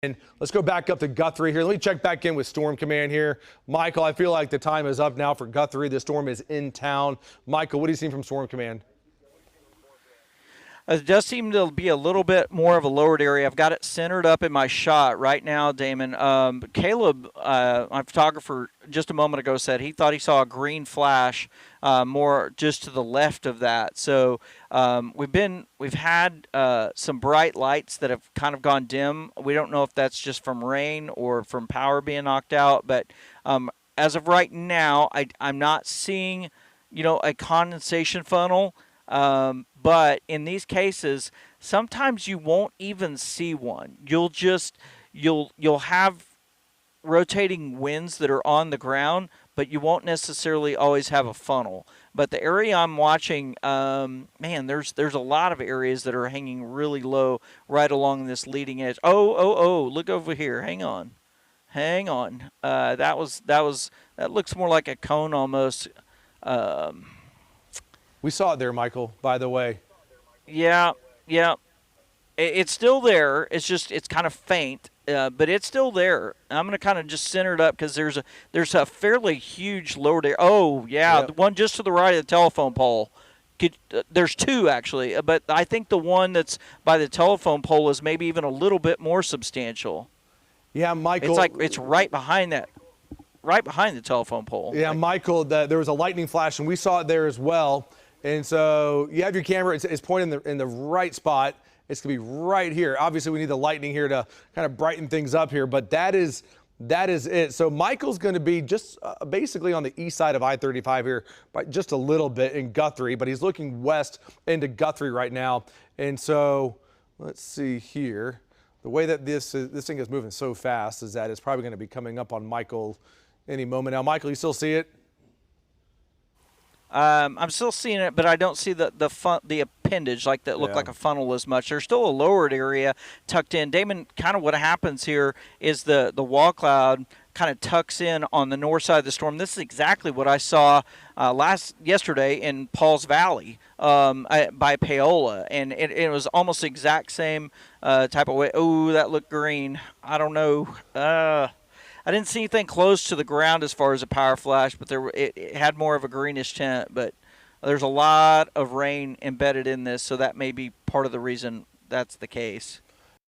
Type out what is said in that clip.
And let's go back up to Guthrie here. Let me check back in with Storm Command here. Michael, I feel like the time is up now for Guthrie. The storm is in town. Michael, what do you see from Storm Command? It does seem to be a little bit more of a lowered area. I've got it centered up in my shot right now, Damon. Caleb, my photographer, just a moment ago said he thought he saw a green flash more just to the left of that. So we've had some bright lights that have kind of gone dim. We don't know if that's just from rain or from power being knocked out, but as of right now, I'm not seeing, a condensation funnel. But in these cases, sometimes you won't even see one. You'll have rotating winds that are on the ground, but you won't necessarily always have a funnel. But the area I'm watching, there's a lot of areas that are hanging really low right along this leading edge. Oh, look over here. Hang on. That looks more like a cone almost. We saw it there, Michael, by the way. Yeah. It's still there. It's kind of faint, but it's still there. I'm going to kind of just center it up because there's a fairly huge lower there. Oh, yeah, The one just to the right of the telephone pole. There's two, actually, but I think the one that's by the telephone pole is maybe even a little bit more substantial. Yeah, Michael. It's like it's right behind that. Right behind the telephone pole. Yeah, Michael, there was a lightning flash, and we saw it there as well. And so you have your camera, it's pointing in the right spot. It's going to be right here. Obviously, we need the lightning here to kind of brighten things up here, but that is it. So Michael's going to be just basically on the east side of I-35 here, by just a little bit in Guthrie, but he's looking west into Guthrie right now. And so let's see here. The way that this thing is moving so fast is that it's probably going to be coming up on Michael any moment. Now, Michael, you still see it? I'm still seeing it, but I don't see the appendage like that look like a funnel as much. There's still a lowered area tucked in. Damon, kind of what happens here is the wall cloud kind of tucks in on the north side of the storm. This is exactly what I saw yesterday in Pauls Valley by Paola, and it was almost the exact same type of way. Oh, that looked green. I don't know. I didn't see anything close to the ground as far as a power flash, but it had more of a greenish tint. But there's a lot of rain embedded in this, so that may be part of the reason that's the case.